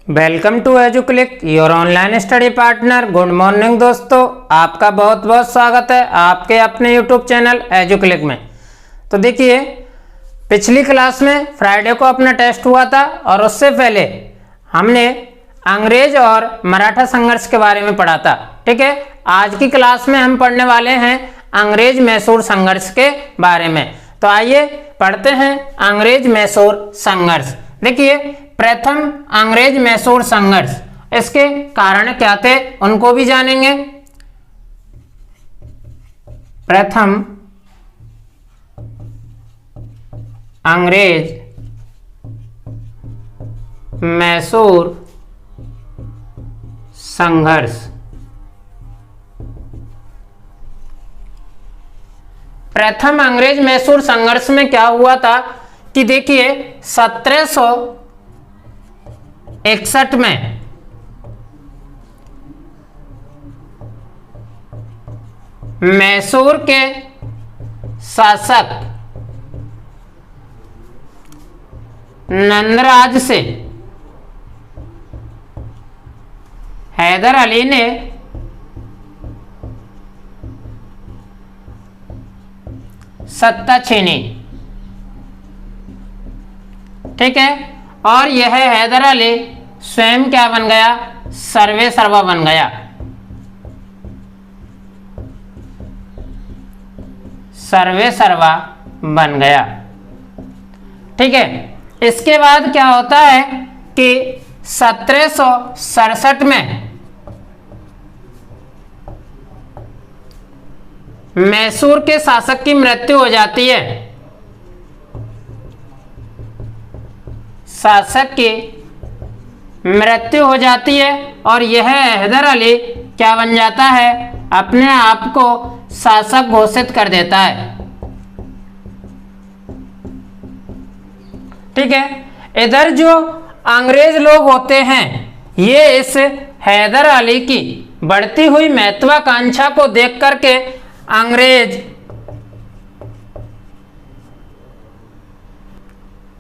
Welcome to Educlick your online study partner. Good morning दोस्तों, आपका बहुत बहुत स्वागत है आपके अपने यूट्यूब चैनल एजुक्लिक में। तो देखिए, पिछली क्लास में फ्राइडे को अपना टेस्ट हुआ था और उससे पहले हमने अंग्रेज और मराठा संघर्ष के बारे में पढ़ा था। ठीक है, आज की क्लास में हम पढ़ने वाले हैं अंग्रेज मैसूर संघर्ष के बारे में। तो आइए पढ़ते हैं अंग्रेज मैसूर संघर्ष। देखिए, प्रथम अंग्रेज मैसूर संघर्ष, इसके कारण क्या थे उनको भी जानेंगे। प्रथम अंग्रेज मैसूर संघर्ष। प्रथम अंग्रेज मैसूर संघर्ष में क्या हुआ था कि देखिए 1761 में मैसूर के शासक नंदराज से हैदर अली ने सत्ता छीनी। ठीक है, और यह हैदर अली स्वयं क्या बन गया? सर्वे सर्वा बन गया। सर्वे सर्वा बन गया। ठीक है, इसके बाद क्या होता है कि 1767 में मैसूर के शासक की मृत्यु हो जाती है। शासक की मृत्यु हो जाती है और यह हैदर अली क्या बन जाता है? अपने आप को शासक घोषित कर देता है। ठीक है, इधर जो अंग्रेज लोग होते हैं ये इस हैदर अली की बढ़ती हुई महत्वाकांक्षा को देख करके अंग्रेज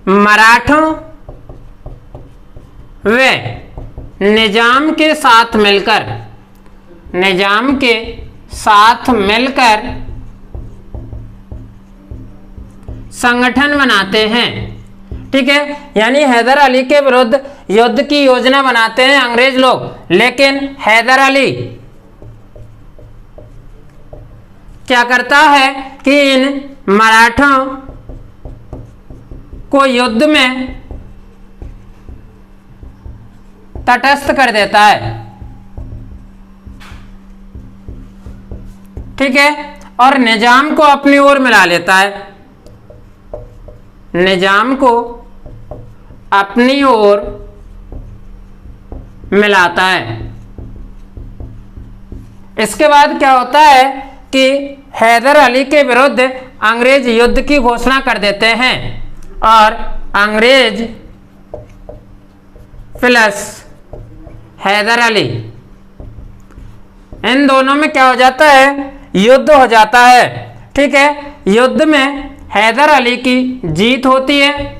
मराठों वे निजाम के साथ मिलकर संगठन बनाते हैं। ठीक है, यानी हैदर अली के विरुद्ध युद्ध की योजना बनाते हैं अंग्रेज लोग, लेकिन हैदर अली क्या करता है कि इन मराठों को युद्ध में तटस्थ कर देता है। ठीक है, और निजाम को अपनी ओर मिला लेता है। निजाम को अपनी ओर मिलाता है। इसके बाद क्या होता है कि हैदर अली के विरुद्ध अंग्रेज युद्ध की घोषणा कर देते हैं और अंग्रेज प्लस हैदर अली इन दोनों में क्या हो जाता है? युद्ध हो जाता है। ठीक है, युद्ध में हैदर अली की जीत होती है।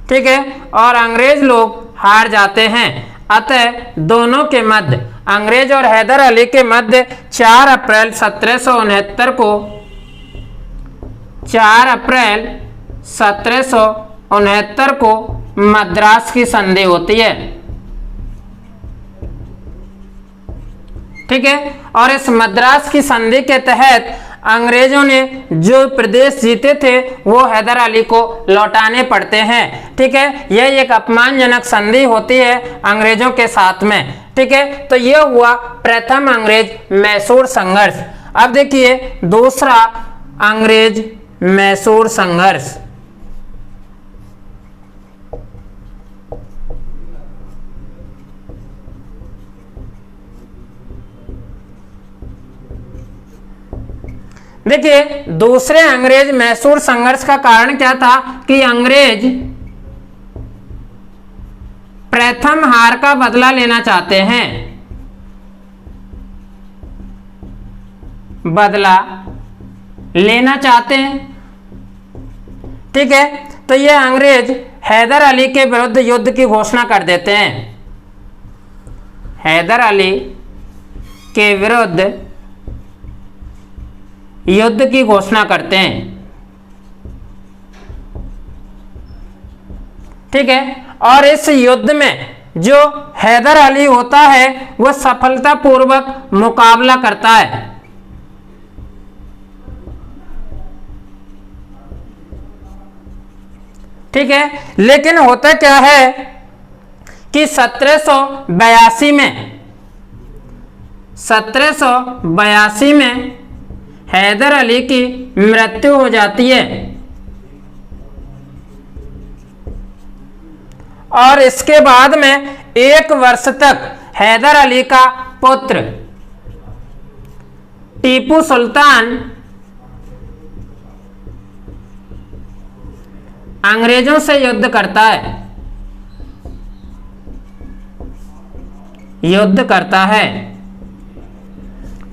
ठीक है, और अंग्रेज लोग हार जाते हैं। अतः दोनों के मध्य, अंग्रेज और हैदर अली के मध्य 4 अप्रैल 1769 को मद्रास की संधि होती है। ठीक है, और इस मद्रास की संधि के तहत अंग्रेजों ने जो प्रदेश जीते थे वो हैदर अली को लौटाने पड़ते हैं। ठीक है, यह एक अपमानजनक संधि होती है अंग्रेजों के साथ में। ठीक है, तो यह हुआ प्रथम अंग्रेज मैसूर संघर्ष। अब देखिए दूसरा अंग्रेज मैसूर संघर्ष। देखिए, दूसरे अंग्रेज मैसूर संघर्ष का कारण क्या था कि अंग्रेज प्रथम हार का बदला लेना चाहते हैं। बदला लेना चाहते हैं। ठीक है, तो ये अंग्रेज हैदर अली के विरुद्ध युद्ध की घोषणा कर देते हैं। हैदर अली के विरुद्ध युद्ध की घोषणा करते हैं। ठीक है, और इस युद्ध में जो हैदर अली होता है वह सफलतापूर्वक मुकाबला करता है। ठीक है, लेकिन होता क्या है कि 1782 में हैदर अली की मृत्यु हो जाती है और इसके बाद में 1 वर्ष तक हैदर अली का पुत्र टीपू सुल्तान अंग्रेजों से युद्ध करता है।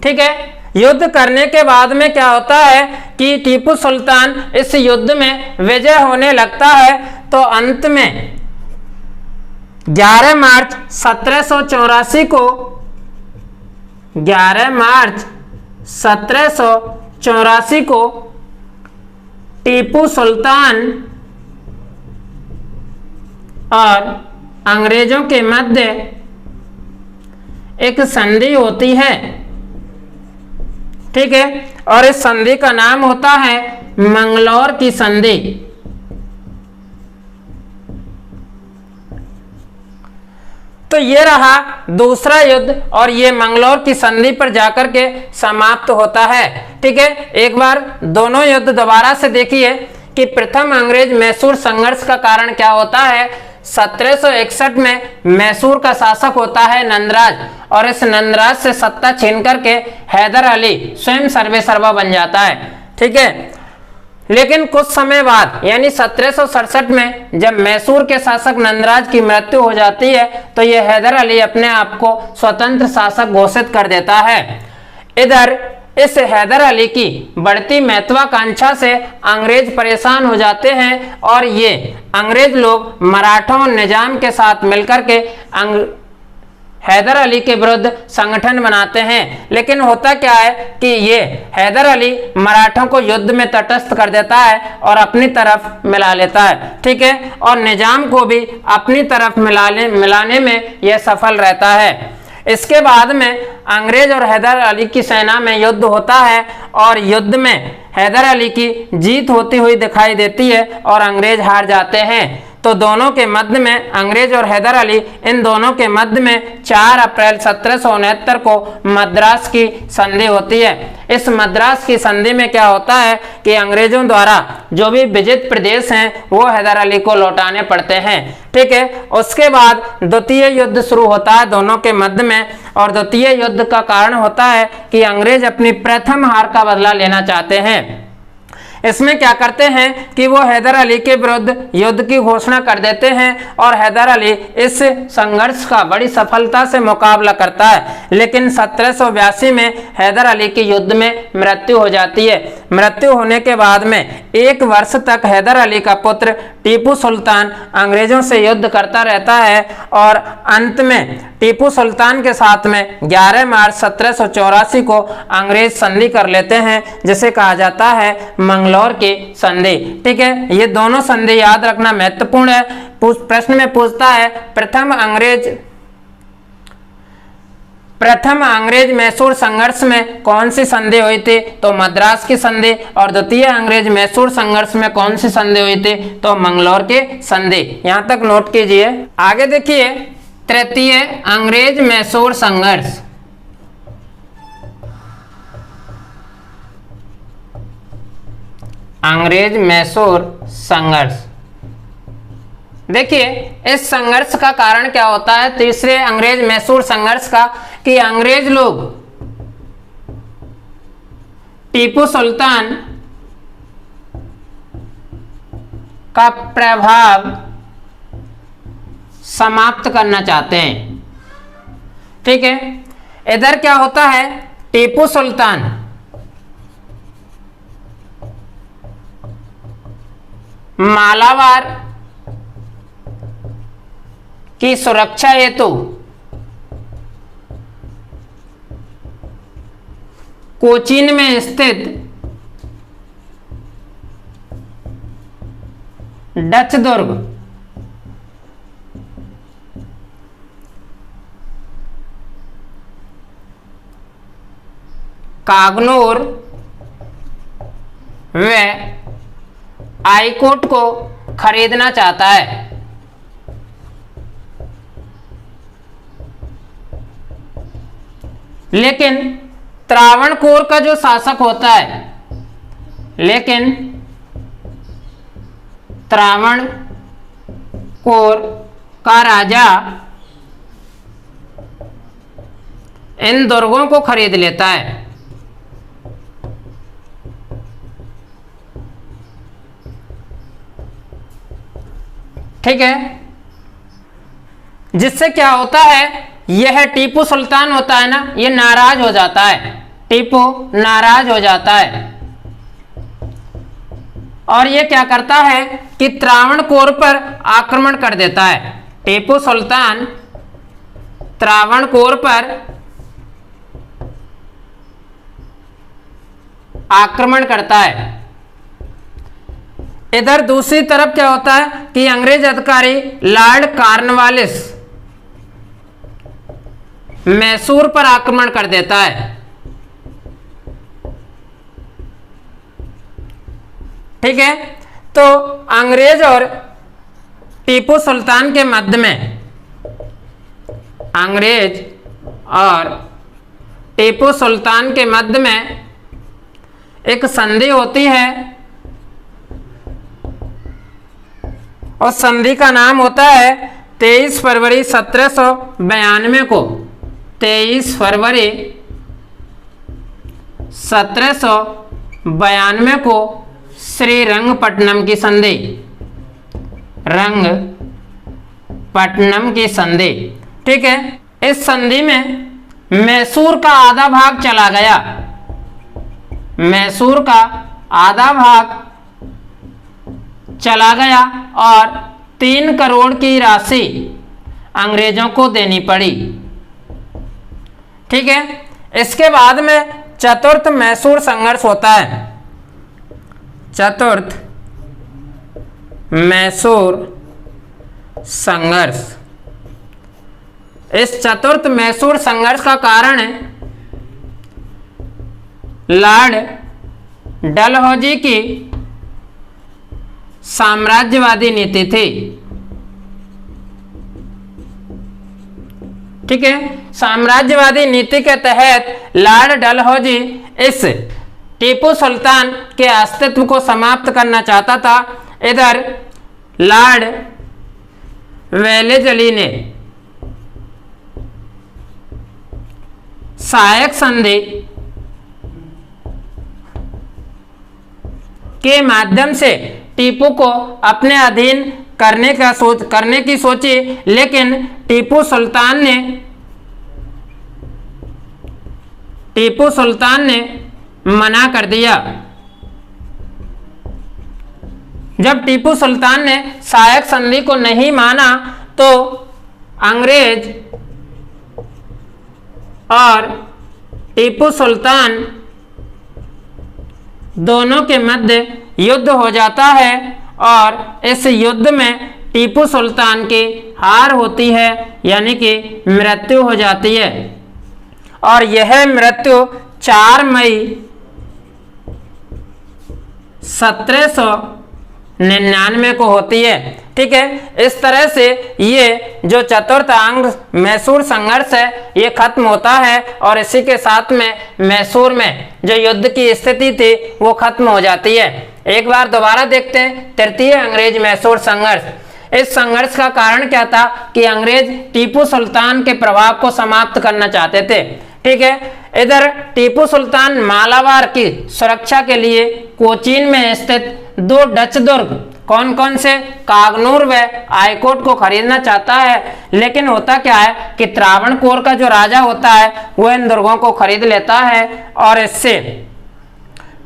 ठीक है, युद्ध करने के बाद में क्या होता है कि टीपू सुल्तान इस युद्ध में विजय होने लगता है। तो अंत में 11 मार्च 1784 को टीपू सुल्तान और अंग्रेजों के मध्य एक संधि होती है। ठीक है, और इस संधि का नाम होता है मंगलौर की संधि। तो ये रहा दूसरा युद्ध और ये मंगलौर की संधि पर जाकर के समाप्त होता है। ठीक है, एक बार दोनों युद्ध दोबारा से देखिए कि प्रथम अंग्रेज मैसूर संघर्ष का कारण क्या होता है। 1761 में मैसूर का शासक होता है नंदराज और इस नंदराज से सत्ता छीन करके हैदर अली स्वयं सर्वेसर्वा बन जाता है। ठीक है, लेकिन कुछ समय बाद यानी 1767 में जब मैसूर के शासक नंदराज की मृत्यु हो जाती है तो यह हैदर अली अपने आप को स्वतंत्र शासक घोषित कर देता है। इधर इस हैदर अली की बढ़ती महत्वाकांक्षा से अंग्रेज परेशान हो जाते हैं और ये अंग्रेज लोग मराठों निजाम के साथ मिलकर के हैदर अली के विरुद्ध संगठन बनाते हैं। लेकिन होता क्या है कि ये हैदर अली मराठों को युद्ध में तटस्थ कर देता है और अपनी तरफ मिला लेता है। ठीक है, और निजाम को भी अपनी तरफ मिलाने में यह सफल रहता है। इसके बाद में अंग्रेज और हैदर अली की सेना में युद्ध होता है और युद्ध में हैदर अली की जीत होती हुई दिखाई देती है और अंग्रेज हार जाते हैं। तो दोनों के मध्य में अंग्रेज और हैदर अली इन दोनों के मध्य में 4 अप्रैल 1769 को मद्रास की संधि होती है। इस मद्रास की संधि में क्या होता है कि अंग्रेजों द्वारा जो भी विजित प्रदेश हैं वो हैदर अली को लौटाने पड़ते हैं। ठीक है, उसके बाद द्वितीय युद्ध शुरू होता है दोनों के मध्य में और द्वितीय युद्ध का कारण होता है कि अंग्रेज अपनी प्रथम हार का बदला लेना चाहते हैं। इसमें क्या करते हैं कि वो हैदर अली के विरुद्ध युद्ध की घोषणा कर देते हैं और हैदर अली इस संघर्ष का बड़ी सफलता से मुकाबला करता है। लेकिन 1782 में हैदर अली की युद्ध में मृत्यु हो जाती है। मृत्यु होने के बाद में 1 वर्ष तक हैदर अली का पुत्र टीपू सुल्तान अंग्रेजों से युद्ध करता रहता है और अंत में टीपू सुल्तान के साथ में 11 मार्च 1784 को अंग्रेज संधि कर लेते हैं जिसे कहा जाता है मंगलौर की संधि। ठीक है, ये दोनों संधि याद रखना महत्वपूर्ण है। प्रश्न में पूछता है प्रथम अंग्रेज मैसूर संघर्ष में कौन सी संधि हुई थी, तो मद्रास की संधि, और द्वितीय अंग्रेज मैसूर संघर्ष में कौन सी संधि हुई थी, तो मंगलौर की संधि। यहां तक नोट कीजिए। आगे देखिए तृतीय अंग्रेज मैसूर संघर्ष। अंग्रेज मैसूर संघर्ष, देखिए इस संघर्ष का कारण क्या होता है तीसरे अंग्रेज मैसूर संघर्ष का, कि अंग्रेज लोग टीपू सुल्तान का प्रभाव समाप्त करना चाहते हैं। ठीक है, इधर क्या होता है, टीपू सुल्तान मालाबार की सुरक्षा हेतु कोचीन में स्थित डच दुर्ग कागनूर व आईकोट को खरीदना चाहता है। लेकिन त्रावणकोर का जो शासक होता है, लेकिन त्रावणकोर का राजा इन दुर्गों को खरीद लेता है। ठीक है, जिससे क्या होता है, यह टीपू सुल्तान होता है ना, ये नाराज हो जाता है, टीपू नाराज हो जाता है और ये क्या करता है कि त्रावणकोर पर आक्रमण कर देता है। टीपू सुल्तान त्रावणकोर पर आक्रमण करता है। इधर दूसरी तरफ क्या होता है कि अंग्रेज अधिकारी लॉर्ड कॉर्नवालिस मैसूर पर आक्रमण कर देता है। ठीक है, तो अंग्रेज और टीपू सुल्तान के मध्य में, अंग्रेज और टीपू सुल्तान के मध्य में एक संधि होती है। उस संधि का नाम होता है 23 फरवरी 1792 को, 23 फरवरी 1792 को श्रीरंगपट्टनम की संधि, रंगपट्टनम की संधि। ठीक है, इस संधि में मैसूर का आधा भाग चला गया, मैसूर का आधा भाग चला गया और 3 करोड़ की राशि अंग्रेजों को देनी पड़ी। ठीक है, इसके बाद में चतुर्थ मैसूर संघर्ष होता है। चतुर्थ मैसूर संघर्ष, इस चतुर्थ मैसूर संघर्ष का कारण है लॉर्ड डलहौजी की साम्राज्यवादी नीति थी। ठीक है, साम्राज्यवादी नीति के तहत लॉर्ड डलहौजी इस टीपू सुल्तान के अस्तित्व को समाप्त करना चाहता था। इधर लॉर्ड वेलेजली ने सहायक संधि के माध्यम से टीपू को अपने अधीन करने की सोची, लेकिन टीपू सुल्तान ने मना कर दिया। जब टीपू सुल्तान ने सहायक संधि को नहीं माना तो अंग्रेज और टीपू सुल्तान दोनों के मध्य युद्ध हो जाता है और इस युद्ध में टीपू सुल्तान की हार होती है, यानी कि मृत्यु हो जाती है। और यह मृत्यु 4 मई 1799 को होती है। ठीक है, इस तरह से ये जो चतुर्थ अंग मैसूर संघर्ष है ये खत्म होता है और इसी के साथ में मैसूर में जो युद्ध की स्थिति थी वो खत्म हो जाती है। एक बार दोबारा देखते हैं तृतीय अंग्रेज मैसूर संघर्ष। इस संघर्ष का कारण क्या था कि अंग्रेज टीपू सुल्तान के प्रभाव को समाप्त करना चाहते थे। ठीक है, इधर टीपू सुल्तान मालाबार की सुरक्षा के लिए कोचीन में स्थित 2 डच दुर्ग, कौन कौन से, कागनूर व आईकोट को खरीदना चाहता है। लेकिन होता क्या है कि त्रावणकोर का जो राजा होता है वह इन दुर्गों को खरीद लेता है और इससे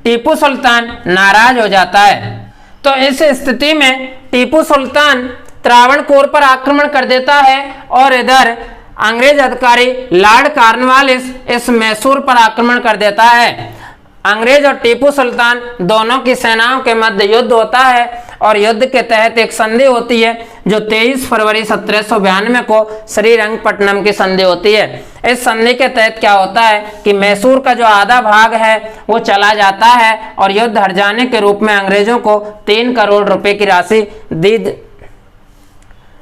टीपू सुल्तान नाराज हो जाता है। तो इस स्थिति में टीपू सुल्तान त्रावणकोर पर आक्रमण कर देता है और इधर अंग्रेज अधिकारी लॉर्ड कॉर्नवालिस इस मैसूर पर आक्रमण कर देता है। अंग्रेज और टीपू सुल्तान दोनों की सेनाओं के मध्य युद्ध होता है और युद्ध के तहत एक संधि होती है जो 23 फरवरी 1792 को श्रीरंगपट्टनम की संधि होती है। इस संधि के तहत क्या होता है कि मैसूर का जो आधा भाग है वो चला जाता है और युद्ध हर जाने के रूप में अंग्रेजों को 3 करोड़ रुपए की राशि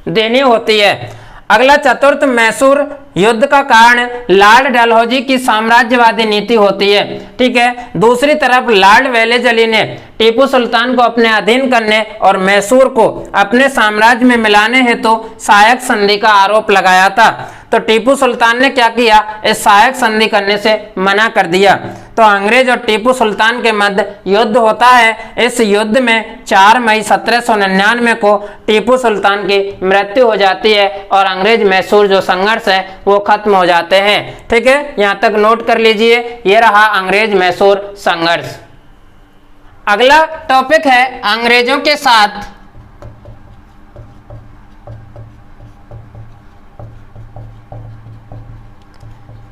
देनी होती है। अगला चतुर्थ मैसूर युद्ध का कारण लॉर्ड डलहौजी की साम्राज्यवादी नीति होती है। ठीक है, दूसरी तरफ लॉर्ड वेलेजली ने टीपू सुल्तान को अपने अधीन करने और मैसूर को अपने साम्राज्य में मिलाने हेतु सहायक संधि का आरोप लगाया था। तो टीपू सुल्तान ने क्या किया, इस सहायक संधि करने से मना कर दिया। तो अंग्रेज और टीपू सुल्तान के मध्य युद्ध होता है। इस युद्ध में 4 मई 1799 को टीपू सुल्तान की मृत्यु हो जाती है और अंग्रेज मैसूर जो संघर्ष है वो खत्म हो जाते हैं। ठीक है, यहां तक नोट कर लीजिए, ये रहा अंग्रेज मैसूर संघर्ष। अगला टॉपिक है अंग्रेजों के साथ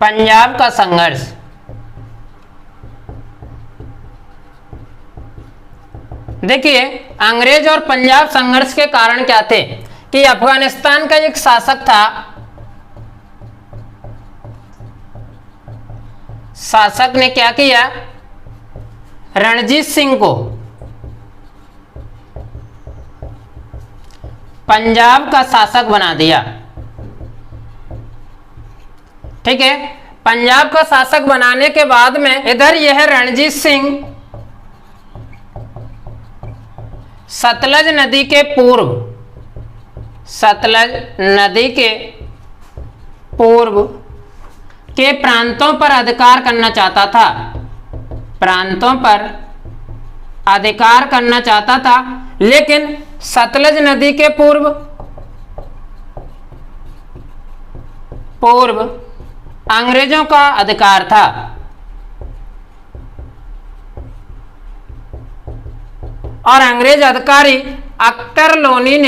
पंजाब का संघर्ष। देखिए, अंग्रेज और पंजाब संघर्ष के कारण क्या थे कि अफगानिस्तान का एक शासक था, शासक ने क्या किया, रणजीत सिंह को पंजाब का शासक बना दिया। ठीक है, पंजाब का शासक बनाने के बाद में इधर यह रणजीत सिंह सतलज नदी के पूर्व, सतलज नदी के पूर्व के प्रांतों पर अधिकार करना चाहता था, प्रांतों पर अधिकार करना चाहता था, लेकिन सतलज नदी के पूर्व अंग्रेजों का अधिकार था। और अंग्रेज अधिकारी अख्तर लोनी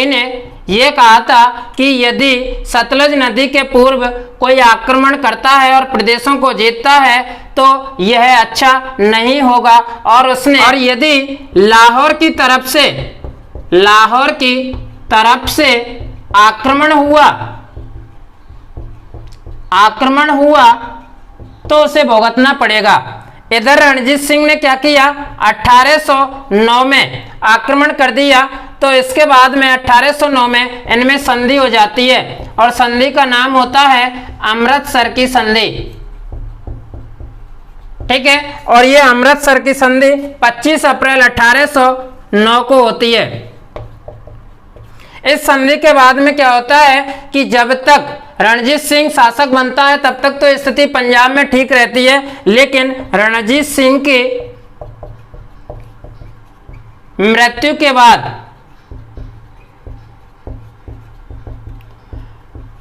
ने यह कहा था कि यदि सतलज नदी के पूर्व कोई आक्रमण करता है और प्रदेशों को जीतता है तो यह अच्छा नहीं होगा, और यदि लाहौर की तरफ से आक्रमण हुआ तो उसे भुगतना पड़ेगा। इधर रणजीत सिंह ने क्या किया, 1809 में आक्रमण कर दिया। तो इसके बाद में 1809 में इनमें संधि हो जाती है और संधि का नाम होता है अमृतसर की संधि। ठीक है, और ये अमृतसर की संधि 25 अप्रैल 1809 को होती है। इस संधि के बाद में क्या होता है कि जब तक रणजीत सिंह शासक बनता है तब तक तो स्थिति पंजाब में ठीक रहती है, लेकिन रणजीत सिंह की मृत्यु के बाद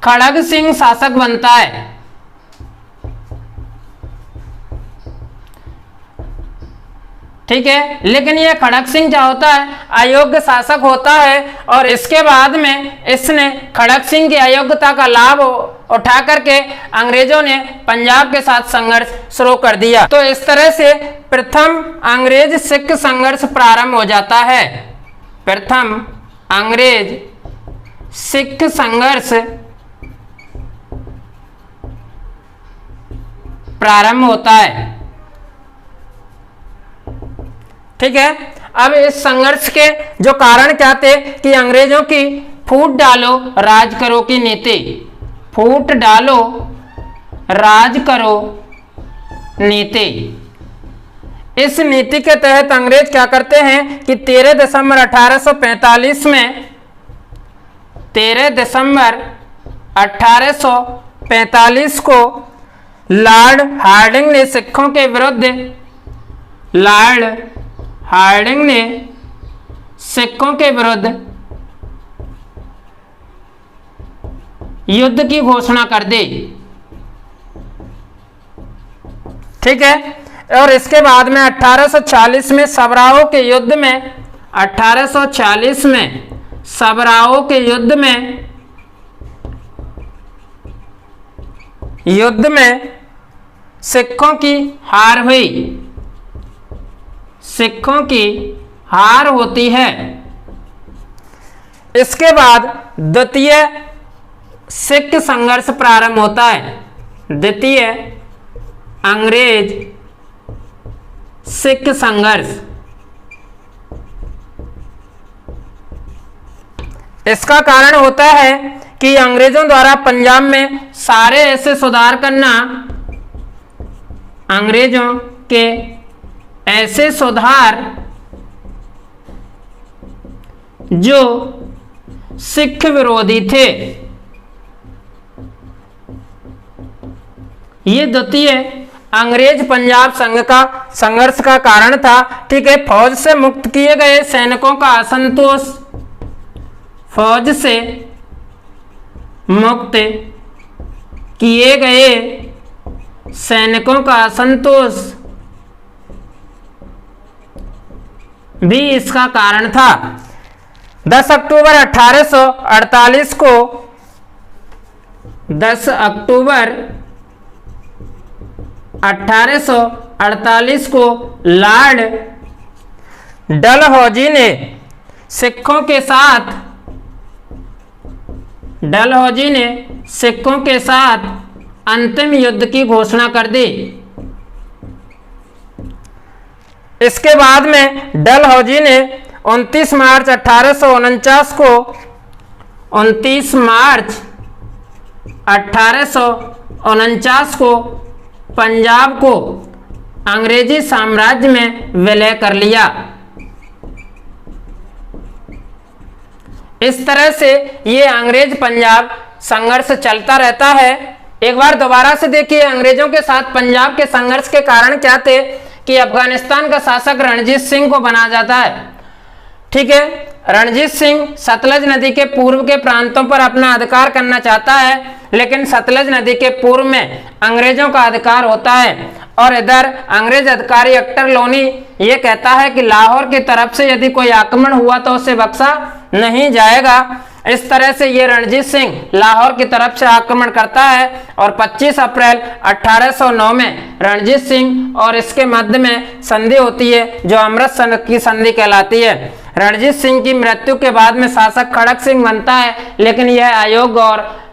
खड़ग सिंह शासक बनता है। ठीक है, लेकिन यह खड़ग सिंह क्या होता है, अयोग्य शासक होता है, और इसके बाद में इसने खड़ग सिंह की अयोग्यता का लाभ उठा करके अंग्रेजों ने पंजाब के साथ संघर्ष शुरू कर दिया। तो इस तरह से प्रथम अंग्रेज सिख संघर्ष प्रारंभ हो जाता है। प्रथम अंग्रेज सिख संघर्ष प्रारंभ होता है। ठीक है, अब इस संघर्ष के जो कारण क्या थे कि अंग्रेजों की फूट डालो राज करो की नीति, फूट डालो राज करो नीति। इस नीति के तहत अंग्रेज क्या करते हैं कि 13 दिसंबर 1845 में 13 दिसंबर 1845 को लॉर्ड हार्डिंग ने सिखों के विरुद्ध युद्ध की घोषणा कर दी। ठीक है, और इसके बाद में 1840 में सबराओं के युद्ध में युद्ध में सिखों की हार हुई, सिखों की हार होती है। इसके बाद द्वितीय सिख संघर्ष प्रारंभ होता है। द्वितीय अंग्रेज सिख संघर्ष। इसका कारण होता है कि अंग्रेजों द्वारा पंजाब में सारे ऐसे सुधार करना, अंग्रेजों के ऐसे सुधार जो सिख विरोधी थे। ये द्वितीय अंग्रेज पंजाब संघ का संघर्ष का कारण था। ठीक है, फौज से मुक्त किए गए सैनिकों का असंतोष, फौज से मुक्त किए गए सैनिकों का असंतोष भी इसका कारण था। 10 अक्टूबर 1848 को 10 अक्टूबर 1848 को लॉर्ड डलहौजी ने सिखों के साथ अंतिम युद्ध की घोषणा कर दी। इसके बाद में डलहौजी ने 29 मार्च 1849 को 29 मार्च 1849 को पंजाब को अंग्रेजी साम्राज्य में विलय कर लिया। इस तरह से ये अंग्रेज पंजाब संघर्ष चलता रहता है। एक बार दोबारा से देखिए, अंग्रेजों के साथ पंजाब के संघर्ष के कारण क्या थे कि अफगानिस्तान का शासक रणजीत सिंह को बना जाता है। ठीक है, रणजीत सिंह सतलज नदी के पूर्व के प्रांतों पर अपना अधिकार करना चाहता है, लेकिन सतलज नदी के पूर्व में अंग्रेजों का अधिकार होता है। और इधर अंग्रेज अधिकारी अख्तर लोनी ये कहता है कि लाहौर की तरफ से यदि कोई आक्रमण हुआ तो उसे बख्शा नहीं जाएगा। इस तरह से ये रणजीत सिंह लाहौर की तरफ से आक्रमण करता है और 25 अप्रैल 1809 में रणजीत सिंह और इसके मध्य में संधि होती है, जो अमृतसर की संधि कहलाती है। रणजीत सिंह की मृत्यु के बाद में शासक खड़क सिंह बनता है, लेकिन यह अयोग्य और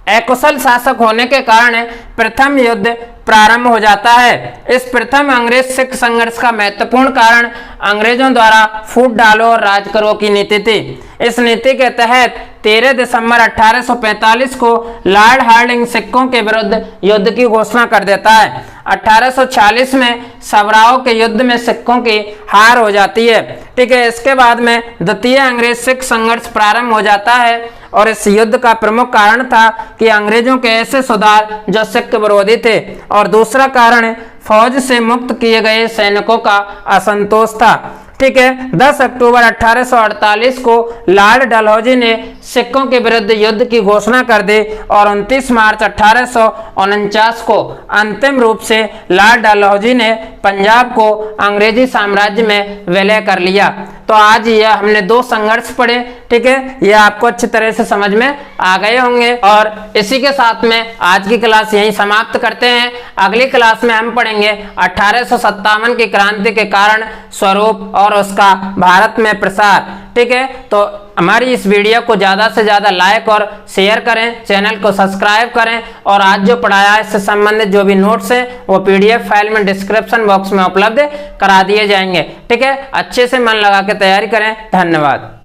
अकुशल शासक होने के कारण प्रथम युद्ध प्रारंभ हो जाता है। इस प्रथम अंग्रेज सिख संघर्ष का महत्वपूर्ण कारण अंग्रेजों द्वारा फूट डालो और राज करो की नीति थी। इस नीति के तहत 13 दिसंबर 1845 को लॉर्ड हार्डिंग सिखों के विरुद्ध युद्ध की घोषणा कर देता है। 1846 में सबराओं के युद्ध में सिखों की हार हो जाती है। ठीक है, इसके बाद में द्वितीय अंग्रेज सिख संघर्ष प्रारंभ हो जाता है और इस युद्ध का प्रमुख कारण था कि अंग्रेजों के ऐसे सुधार जो सिख विरोधी थे, और दूसरा कारण फौज से मुक्त किए गए सैनिकों का असंतोष था। ठीक है, 10 अक्टूबर 1848 को लॉर्ड डलहौजी ने सिखों के विरुद्ध युद्ध की घोषणा कर दी और 29 मार्च 1849 को अंतिम रूप से लॉर्ड डलहौजी ने पंजाब को अंग्रेजी साम्राज्य में विलय कर लिया। तो आज यह हमने 2 संघर्ष पढ़े। ठीक है, यह आपको अच्छी तरह से समझ में आ गए होंगे और इसी के साथ में आज की क्लास यहीं समाप्त करते हैं। अगली क्लास में हम पढ़ेंगे 1857 की क्रांति के कारण स्वरूप और उसका भारत में प्रसार। ठीक है, तो हमारी इस वीडियो को ज़्यादा से ज़्यादा लाइक और शेयर करें, चैनल को सब्सक्राइब करें और आज जो पढ़ाया है इससे संबंधित जो भी नोट्स हैं वो PDF फाइल में डिस्क्रिप्शन बॉक्स में उपलब्ध करा दिए जाएंगे। ठीक है, अच्छे से मन लगा के तैयारी करें। धन्यवाद।